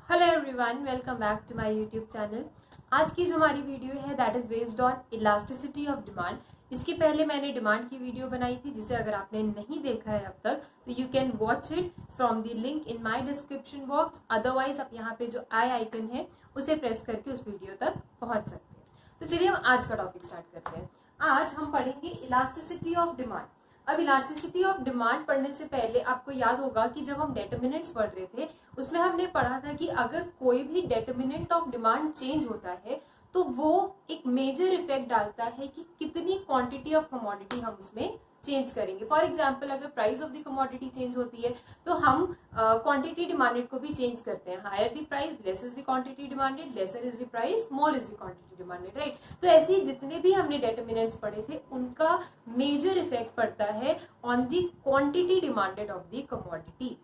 Hello everyone, welcome back to my YouTube channel. आज की जो हमारी वीडियो है that is based on elasticity of demand. इसके पहले मैंने डिमांड की वीडियो बनाई थी, जिसे अगर आपने नहीं देखा है अब तक तो you can watch it from the link in my description box. Otherwise आप यहाँ पे जो आई आइकन है उसे प्रेस करके उस वीडियो तक पहुँच सकते हैं। तो चलिए हम आज का टॉपिक स्टार्ट करते हैं। आज हम पढ़ेंगे इलास्टिसिटी ऑफ डिमांड। अब इलास्टिसिटी ऑफ डिमांड पढ़ने से पहले आपको याद होगा कि जब हम डेटर्मिनेंट्स पढ़ रहे थे उसमें हमने पढ़ा था कि अगर कोई भी डेटर्मिनेंट ऑफ डिमांड चेंज होता है तो वो एक मेजर इफेक्ट डालता है कि कितनी क्वांटिटी ऑफ कमोडिटी हम उसमें चेंज करेंगे। फॉर एग्जाम्पल, अगर price of the commodity change होती है तो हम क्वांटिटी डिमांडेड को भी चेंज करते हैं। Higher the price less is the quantity demanded, lesser is the price more is the quantity demanded, right. तो ऐसे ही जितने भी हमने डेटर्मिनेंट्स पढ़े थे उनका मेजर इफेक्ट पड़ता है on the quantity demanded of the commodity.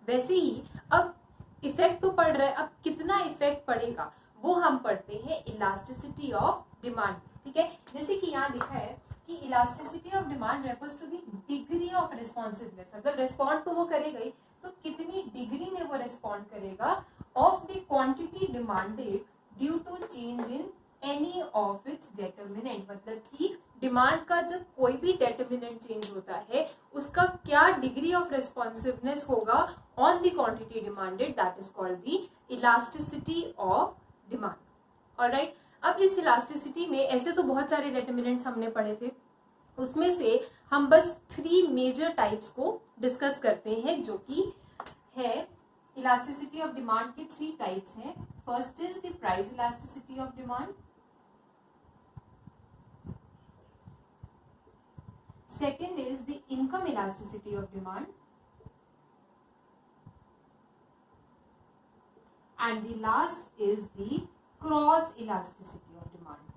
वैसे ही अब इफेक्ट तो पड़ रहा है, अब कितना इफेक्ट पड़ेगा वो हम पढ़ते हैं इलास्टिसिटी ऑफ डिमांड। ठीक है, जैसे कि यहाँ लिखा है कि elasticity of demand refers to the degree of responsiveness. अगर रिस्पॉन्ड तो वो करेगा ही, तो कितनी डिग्री में वो रिस्पॉन्ड करेगा of the quantity demanded due to change in any of its determinant. मतलब कि डिमांड का जब कोई भी डेटर्मिनेंट चेंज होता है उसका क्या डिग्री ऑफ रिस्पॉन्सिवनेस होगा on the quantity demanded, that is called the elasticity of demand. Alright, अब इस इलास्टिसिटी में ऐसे तो बहुत सारे डेटर्मिनेंट्स हमने पढ़े थे, उसमें से हम बस 3 मेजर टाइप्स को डिस्कस करते हैं, जो कि है इलास्टिसिटी ऑफ डिमांड के 3 टाइप्स हैं। First is the price elasticity of demand, second is the income elasticity of demand, and the last is the cross elasticity of demand.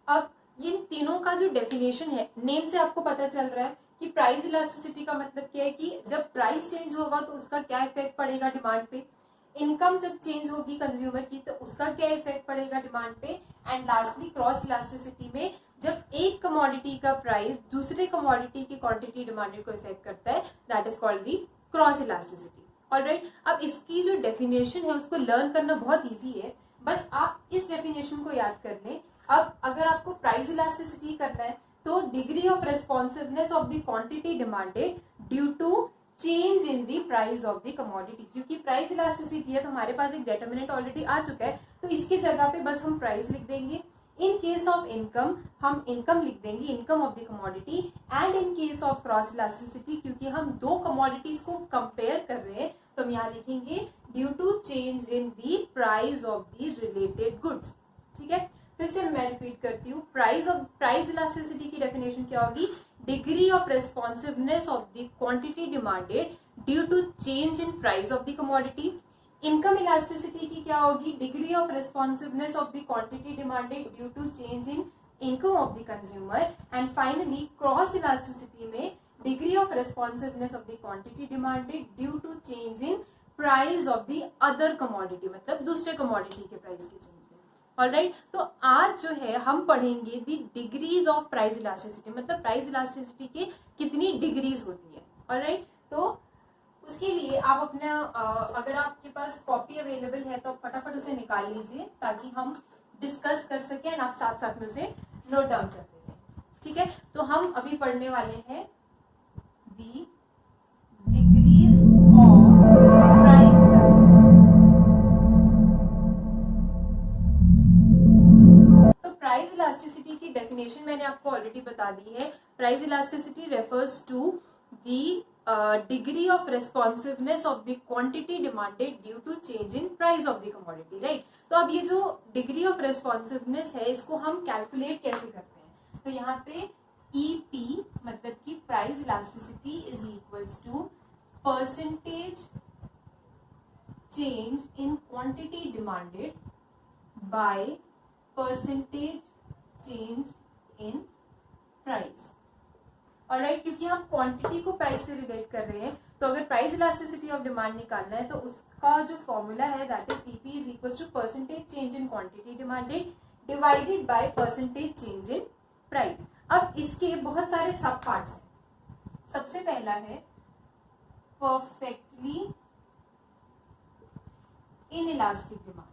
अब इन तीनों का जो डेफिनेशन है, नेम से आपको पता चल रहा है कि प्राइस इलास्टिसिटी का मतलब क्या है कि जब प्राइस चेंज होगा तो उसका क्या इफेक्ट पड़ेगा डिमांड पे। इनकम जब चेंज होगी कंज्यूमर की तो उसका क्या इफेक्ट पड़ेगा डिमांड पे। एंड लास्टली क्रॉस इलास्टिसिटी में जब एक कमोडिटी का प्राइस दूसरे कमोडिटी की क्वांटिटी डिमांडेड को इफेक्ट करता है, that is called the cross elasticity. Alright, अब इसकी जो डेफिनेशन है उसको लर्न करना बहुत इजी है, बस आप इस डेफिनेशन को याद कर लें। अब अगर आपको प्राइस इलास्टिसिटी करना है तो degree of responsiveness of the quantity demanded due to change in the price of the commodity. क्योंकि प्राइस इलास्टिसिटी है तो हमारे पास एक डेटर्मिनेंट ऑलरेडी आ चुका है, तो इसके जगह पे बस हम प्राइस लिख देंगे। इन केस ऑफ इनकम हम इनकम लिख देंगे, income of the commodity. And in case of cross elasticity, क्योंकि हम 2 कमोडिटीज को कंपेयर कर रहे हैं, तो हम यहाँ लिखेंगे due to change in the price of the related goods. ठीक है, फिर से मैं रिपीट करती हूँ, प्राइस इलास्टिसिटी की डेफिनेशन क्या होगी, degree of responsiveness of the quantity demanded due to change in price of the commodity. Income elasticity की क्या होगी, degree of responsiveness of the quantity demanded due to change in income of the consumer. And finally cross elasticity में degree of responsiveness of the quantity demanded due to change in price of the other commodity, मतलब दूसरे commodity के price की change. Alright, तो आज जो है हम पढ़ेंगे दी डिग्रीज ऑफ प्राइस इलास्टिसिटी, मतलब प्राइस इलास्टिसिटी के कितनी डिग्रीज होती है। ऑलराइट, तो उसके लिए आप अपना अगर आपके पास कॉपी अवेलेबल है तो फटाफट उसे निकाल लीजिए ताकि हम डिस्कस कर सकें एंड आप साथ साथ में उसे नोट डाउन कर दीजिए। ठीक है, तो हम अभी पढ़ने वाले हैं the degrees of price elasticity. Price elasticity की डेफिनेशन मैंने आपको ऑलरेडी बता दी है। Price elasticity refers to the degree of responsiveness of the quantity demanded due to change in price of the commodity, right. तो अब ये जो डिग्री ऑफ रेस्पॉन्सिवनेस है इसको हम कैलकुलेट कैसे करते हैं, तो यहाँ पे ईपी मतलब कि price elasticity is equals to percentage change in quantity demanded by percentage change in price. Alright, क्योंकि हम क्वांटिटी को प्राइस से रिलेट कर रहे हैं, तो अगर प्राइस इलास्टिसिटी ऑफ डिमांड निकालना है तो उसका जो फॉर्मूला है that is PP is equals to percentage change in quantity demanded divided by percentage change in price. अब इसके बहुत सारे सब पार्ट्स हैं। सबसे पहला है perfectly inelastic demand.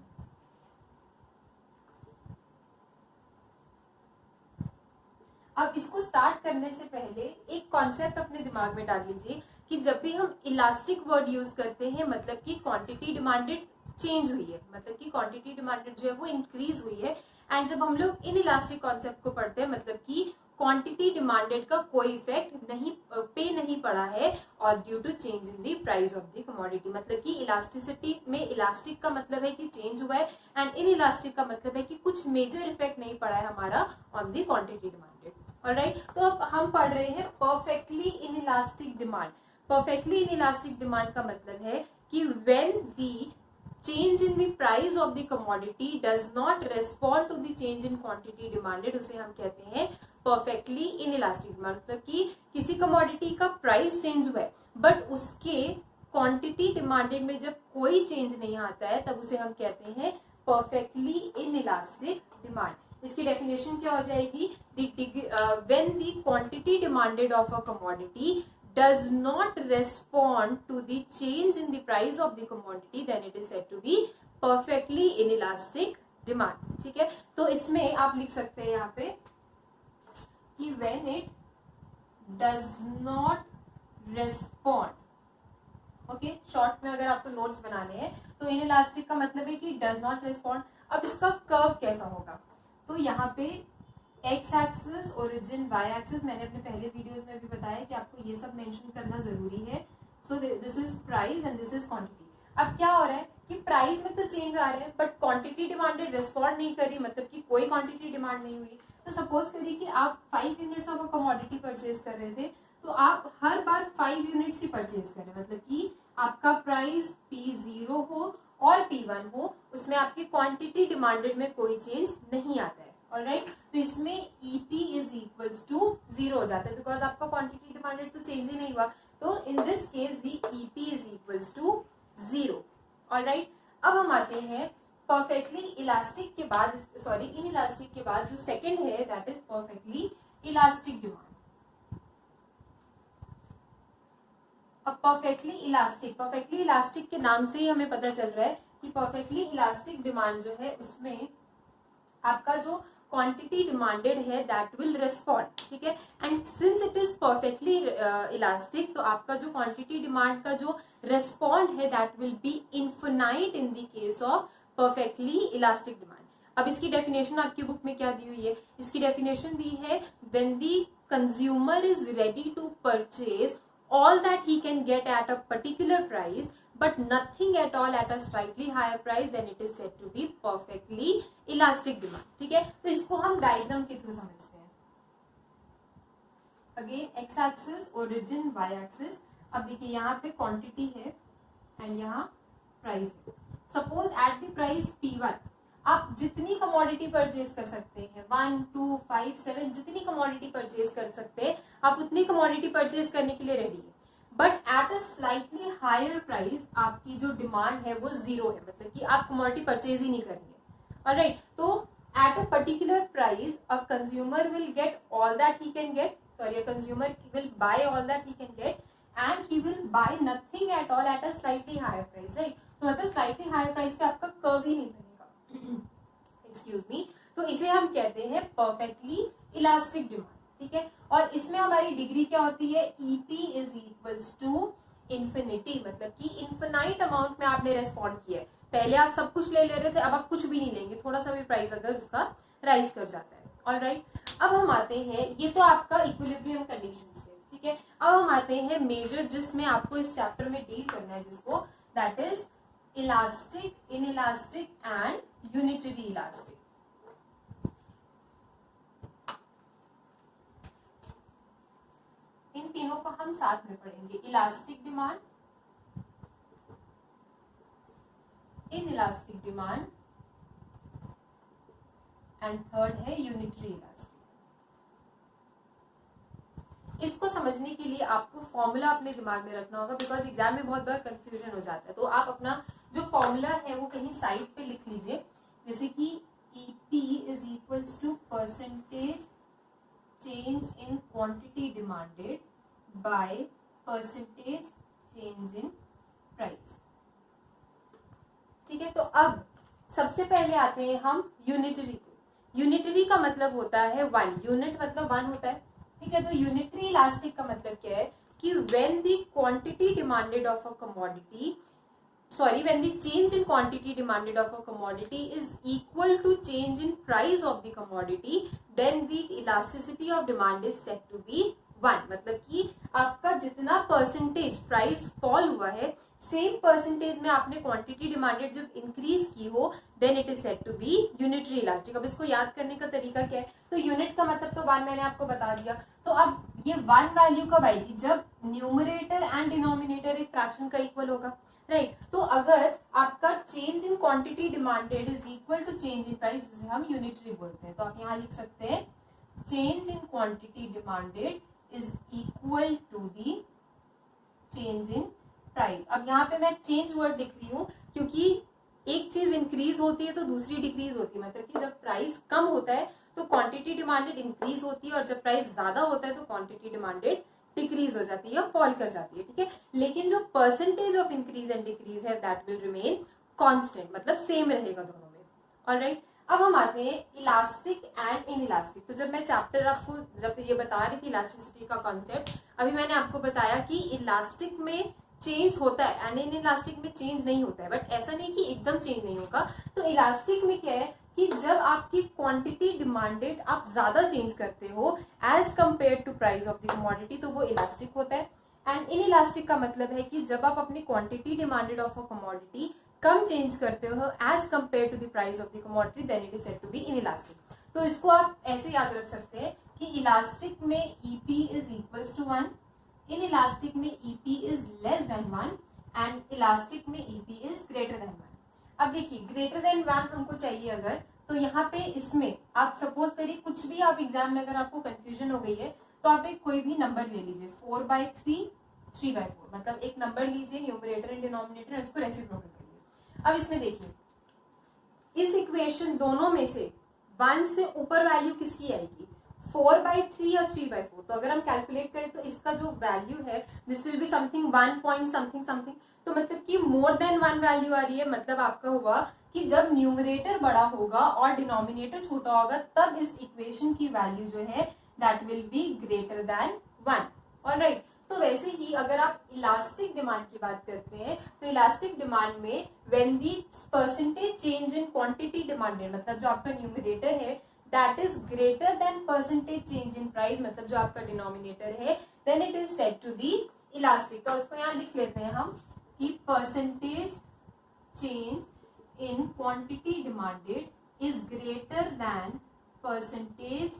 अब इसको स्टार्ट करने से पहले एक कॉन्सेप्ट अपने दिमाग में डाल लीजिए कि जब भी हम इलास्टिक वर्ड यूज करते हैं मतलब कि क्वांटिटी डिमांडेड चेंज हुई है, मतलब कि क्वांटिटी डिमांडेड जो है वो इंक्रीज हुई है। एंड जब हम लोग इन इलास्टिक कॉन्सेप्ट को पढ़ते हैं मतलब कि क्वांटिटी डिमांडेड का कोई इफेक्ट नहीं पड़ा है और due to change in the price of the commodity, मतलब कि इलास्टिसिटी में इलास्टिक का मतलब है कि चेंज हुआ है एंड इन इलास्टिक का मतलब है कि कुछ मेजर इफेक्ट नहीं पड़ा है हमारा on the quantity demanded. Alright, तो अब हम पढ़ रहे हैं perfectly inelastic demand. Perfectly inelastic demand का मतलब है कि when the change in the price of the commodity does not respond to the change in quantity demanded, उसे हम कहते हैं perfectly inelastic demand। मतलब कि किसी कमोडिटी का प्राइस चेंज हुआ है बट उसके क्वांटिटी डिमांडेड में जब कोई चेंज नहीं आता है तब उसे हम कहते हैं perfectly inelastic demand। इसकी डेफिनेशन क्या हो जाएगी, when the quantity demanded of a commodity does not respond to the change in the price of the commodity then it is said to be perfectly inelastic demand। ठीक है, तो इसमें आप लिख सकते हैं यहाँ पे कि when it does not respond, okay, short में अगर आपको नोट्स बनाने हैं तो इनइलास्टिक का मतलब है कि डज नॉट रिस्पॉन्ड। अब इसका कर्व कैसा होगा, तो यहाँ पे X axis, origin, Y axis, मैंने अपने पहले वीडियोस में भी बताया कि आपको ये सब मेंशन करना जरूरी है। So this is price and this is quantity. अब क्या हो रहा है कि प्राइस में तो चेंज आ रहे हैं बट क्वांटिटी डिमांडेड रिस्पॉन्ड नहीं करी, मतलब कि कोई क्वांटिटी डिमांड नहीं हुई। तो सपोज करिए कि आप 5 units of a commodity purchase कर रहे थे तो आप हर बार 5 यूनिट्स ही परचेज कर रहे हैं, मतलब कि आपका प्राइस P0 हो और P1 हो, उसमें आपकी क्वांटिटी डिमांडेड में कोई चेंज नहीं आता है। ऑलराइट, तो इसमें EP इज इक्वल्स टू 0 हो जाता है बिकॉज आपका क्वांटिटी डिमांडेड तो चेंज ही नहीं हुआ। तो in this case the EP is equals to 0। Alright, अब हम आते हैं परफेक्टली इलास्टिक के बाद, सॉरी इनइलास्टिक के बाद जो सेकंड है that is perfectly elastic demand. अब परफेक्टली इलास्टिक के नाम से ही हमें पता चल रहा है कि परफेक्टली इलास्टिक डिमांड जो है उसमें आपका जो क्वांटिटी डिमांडेड है दैट विल रेस्पॉन्ड। ठीक है, and since it is perfectly elastic तो आपका जो क्वांटिटी डिमांड का जो रेस्पॉन्ड है that will B infinite in the case of perfectly elastic demand. अब इसकी डेफिनेशन आपकी बुक में क्या दी हुई है, इसकी डेफिनेशन दी है when the consumer is ready to purchase all that he can get at a particular price but nothing at all at a slightly higher price then it is said to be perfectly elastic demand। ठीक है, तो इसको हम diagram के through समझते हैं। Again X axis, origin, Y axis. अब देखिए यहाँ पे क्वांटिटी है एंड यहाँ प्राइस है। Suppose at the price P1 आप जितनी कमोडिटी परचेज कर सकते हैं, 1, 2, 5, 7 जितनी कमोडिटी परचेज कर सकते हैं आप उतनी कमोडिटी परचेज करने के लिए रेडी है। But at a slightly higher price आपकी जो डिमांड है वो 0 है, मतलब कि आप कमोडिटी परचेज ही नहीं करेंगे। ऑलराइट, तो at a particular price a consumer will get all that he can get, sorry a consumer will buy all that he can get and he will buy nothing at all at a slightly higher price. Right, तो मतलब slightly higher price पे आपका curve ही नहीं बनेगा। Excuse me, तो इसे हम कहते हैं परफेक्टली इलास्टिक डिमांड। ठीक है, और इसमें हमारी डिग्री क्या होती है, EP is equals to infinity, मतलब कि इन्फिनाइट अमाउंट में आपने रेस्पॉन्ड किया है। पहले आप सब कुछ ले रहे थे, अब आप कुछ भी नहीं लेंगे, थोड़ा सा भी प्राइस अगर उसका राइज कर जाता है। ऑलराइट, अब हम आते हैं, ये तो आपका इक्विलिब्रियम कंडीशन है। ठीक है, अब हम आते हैं मेजर जिसमें आपको इस चैप्टर में डील करना है, जिसको that is elastic, inelastic and unitary elastic. इन तीनों को हम साथ में पढ़ेंगे, elastic demand, inelastic demand and third है यूनिटरी इलास्टिक। इसको समझने के लिए आपको फॉर्मूला अपने दिमाग में रखना होगा बिकॉज एग्जाम में बहुत बार कंफ्यूजन हो जाता है। तो आप अपना जो फॉर्मूला है वो कहीं साइड पे लिख लीजिए, जैसे कि EP is equals to percentage change in quantity demanded by percentage change in price. ठीक है, तो अब सबसे पहले आते हैं हम यूनिटरी। यूनिटरी का मतलब होता है वन, यूनिट मतलब वन होता है। ठीक है, तो यूनिटरी इलास्टिक का मतलब क्या है कि when the quantity demanded of a commodity, when the change in quantity demanded of a commodity is equal to change in price of the commodity, then the elasticity of demand is said to be 1। मतलब कि आपका जितना percentage price fall हुआ है, same percentage में आपने quantity demanded जब increase की हो, then it is said to be unitary elastic. अब इसको याद करने का तरीका क्या है, तो यूनिट का मतलब तो 1 मैंने आपको बता दिया। तो अब ये 1 वैल्यू कब आएगी, जब न्यूमरेटर एंड डिनोमिनेटर एक फ्रैक्शन का इक्वल होगा, राइट। तो अगर आपका change in quantity demanded is equal to change in price, जिसे हम यूनिटरी बोलते हैं, तो आप यहाँ लिख सकते हैं change in quantity demanded is equal to the change in price. अब यहाँ पे मैं चेंज वर्ड लिख रही हूँ क्योंकि एक चीज इंक्रीज होती है तो दूसरी डिक्रीज होती है। मतलब कि जब प्राइस कम होता है तो क्वांटिटी डिमांडेड इंक्रीज होती है, और जब प्राइस ज्यादा होता है तो क्वांटिटी डिमांडेड डिक्रीज हो जाती है या फॉल कर जाती है। ठीक है, लेकिन जो percentage of increase and decrease है दैट विल रिमेन कांस्टेंट, मतलब सेम रहेगा दोनों में। ऑलराइट, अब हम आते हैं इलास्टिक एंड इन इलास्टिक। तो जब मैं चैप्टर आपको जब ये बता रही थी इलास्टिसिटी का कॉन्सेप्ट, अभी मैंने आपको बताया कि इलास्टिक में चेंज होता है एंड इन इलास्टिक में चेंज नहीं होता है, बट ऐसा नहीं कि एकदम चेंज नहीं होगा। तो इलास्टिक में क्या है कि जब आपकी क्वांटिटी डिमांडेड आप ज्यादा चेंज करते हो as compare to price of the commodity, तो वो इलास्टिक होता है। एंड इन इलास्टिक का मतलब है कि जब आप अपनी quantity demanded of a commodity कम चेंज करते हो as compare to the price of the commodity, then it is said to be inelastic. तो इसको आप ऐसे याद रख सकते हैं कि इलास्टिक में EP is equals to 1, inelastic में EP is less than 1 and elastic में ईपी इज ग्रेटर देन 1। अब देखिए ग्रेटर देन 1 हमको चाहिए अगर, तो यहाँ पे इसमें आप सपोज करिए कुछ भी आप एग्जाम में अगर आपको कंफ्यूजन हो गई है तो आप एक कोई भी नंबर ले लीजिए, 4/3, 3/4, मतलब एक नंबर लीजिए न्यूमरेटर एंड डिनोमिनेटर, इसको रेसिप्रोकल करिए। अब इसमें देखिए इस इक्वेशन दोनों में से 1 से ऊपर वैल्यू किसकी आएगी, 4/3 या 3/4। तो अगर हम कैलकुलेट करें तो इसका जो वैल्यू है this will be something 1 point something something. तो मतलब कि मोर देन 1 वैल्यू आ रही है, मतलब आपका हुआ कि जब न्यूमरेटर बड़ा होगा और डिनोमिनेटर छोटा होगा तब इस इक्वेशन की वैल्यू जो है that will be greater than 1। Alright, तो वैसे ही अगर आप इलास्टिक डिमांड की बात करते हैं तो इलास्टिक डिमांड में when the percentage change in quantity demanded, मतलब जो आपका न्यूमरेटर है that is greater than percentage change in price, मतलब जो आपका डिनोमिनेटर है, then it is said to be elastic. तो उसको यहाँ लिख लेते हैं हम कि percentage change in quantity demanded is greater than percentage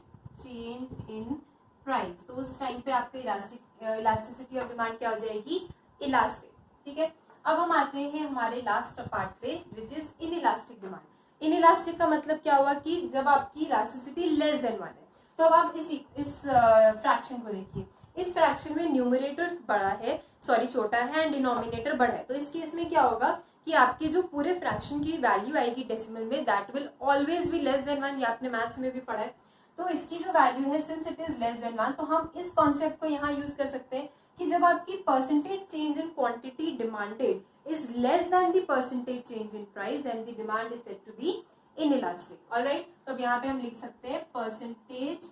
change in price. तो उस टाइम पे आपका इलास्टिसिटी ऑफ डिमांड क्या हो जाएगी, इलास्टिक। ठीक है, अब हम आते हैं हमारे लास्ट पार्ट पे which is in elastic demand. In elastic का मतलब क्या हुआ कि जब आपकी इलास्टिसिटी लेस देन 1 है। तो अब आप इस फ्रैक्शन को देखिए, इस फ्रैक्शन में न्यूमरेटर बड़ा है, सॉरी छोटा है, एंड डिनोमिनेटर बड़ा है। तो इस केस में क्या होगा कि आपके जो पूरे फ्रैक्शन की वैल्यू आएगी डेसिमल में that will always be less than 1। ये आपने मैथ्स में भी पढ़ा है। तो इसकी जो वैल्यू है since it is less than 1, तो हम इस कॉन्सेप्ट को यहाँ यूज कर सकते हैं कि जब आपकी percentage change in quantity demanded is less than the percentage change in price, then the demand is said to be inelastic. Alright, तो अब यहाँ पे हम लिख सकते हैं percentage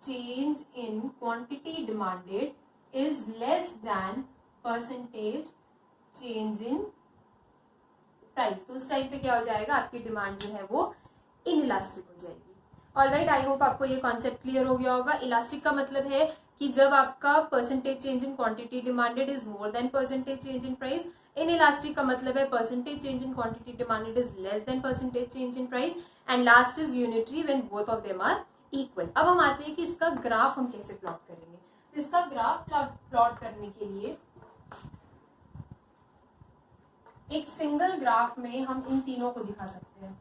change in quantity demanded is less than percentage change in price. तो उस टाइम पे क्या हो जाएगा, आपकी डिमांड जो है वो इनइलास्टिक हो जाएगी। ऑलराइट, आई होप आपको ये कॉन्सेप्ट क्लियर हो गया होगा। इलास्टिक का मतलब है कि जब आपका percentage change in quantity demanded is more than percentage change in price. Inelastic का मतलब है percentage change in quantity demanded is less than percentage change in price, and last is unitary when both of them are equal. अब हम आते हैं कि इसका graph हम कैसे प्लॉट करेंगे। तो इसका ग्राफ प्लॉट करने के लिए एक सिंगल ग्राफ में हम इन तीनों को दिखा सकते हैं।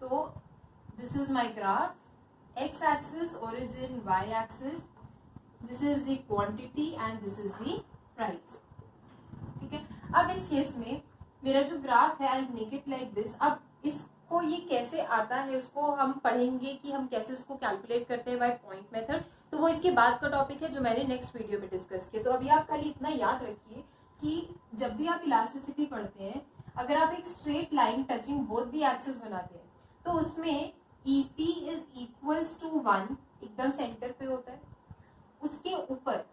तो this is my graph, x axis origin, y axis, this is the quantity and this is the price. ठीक है, अब इस केस में मेरा जो ग्राफ है I make it like this. अब इसको ये कैसे आता है उसको हम पढ़ेंगे कि हम कैसे उसको कैलकुलेट करते हैं बाय पॉइंट मेथड। तो वो इसके बाद का टॉपिक है जो मैंने नेक्स्ट वीडियो में डिस्कस किया। तो अभी आप खाली इतना याद रखिए कि जब भी आप इलास्टिसिटी पढ़ते हैं, अगर आप एक straight line touching both the axis बनाते हैं तो उसमें EP इज इक्वल्स टू 1 एकदम सेंटर पे होता है, उसके ऊपर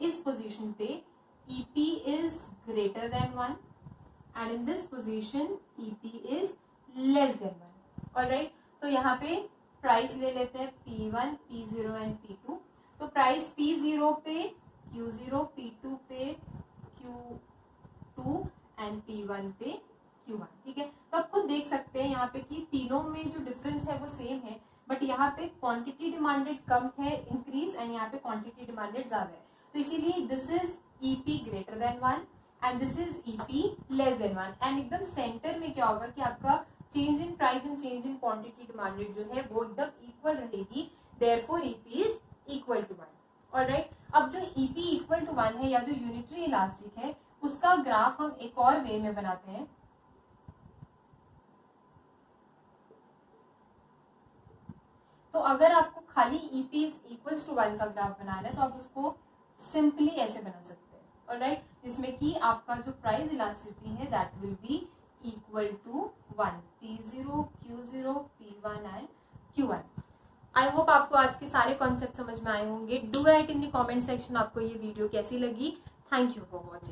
इस पोजीशन पे EP is greater than 1 and in this position EP is less than 1। Alright, तो यहाँ पे प्राइस ले लेते हैं P1, P0 एंड P2। तो प्राइस P0 पे Q0, P2 पे Q2 एंड P1 पे Q1। ठीक है, तो आप खुद देख सकते हैं यहाँ पे कि तीनों में जो डिफरेंस है वो सेम है, बट यहाँ पे क्वांटिटी डिमांडेड कम है इंक्रीज एंड यहाँ पे क्वांटिटी डिमांडेड ज्यादा है। तो इसीलिए this is EP greater than 1 and this is EP less than 1। And एकदम सेंटर में क्या होगा कि आपका change in price and change in quantity demanded जो है वो एकदम इक्वल रहेगी, therefore EP is equal to 1। Alright, अब जो EP इक्वल टू 1 है या जो यूनिटरी इलास्टिक है उसका ग्राफ हम एक और वे में बनाते हैं। तो अगर आपको खाली EP इक्वल्स टू 1 का ग्राफ बनाना है तो आप उसको सिंपली ऐसे बना सकते हैं। ऑलराइट, जिसमें कि आपका जो प्राइस इलास्टिसिटी है that will be equal to 1, P0, Q0, P1 and Q1। I hope आपको आज के सारे कॉन्सेप्ट समझ में आए होंगे। Do write in the comment section आपको ये वीडियो कैसी लगी। Thank you for watching.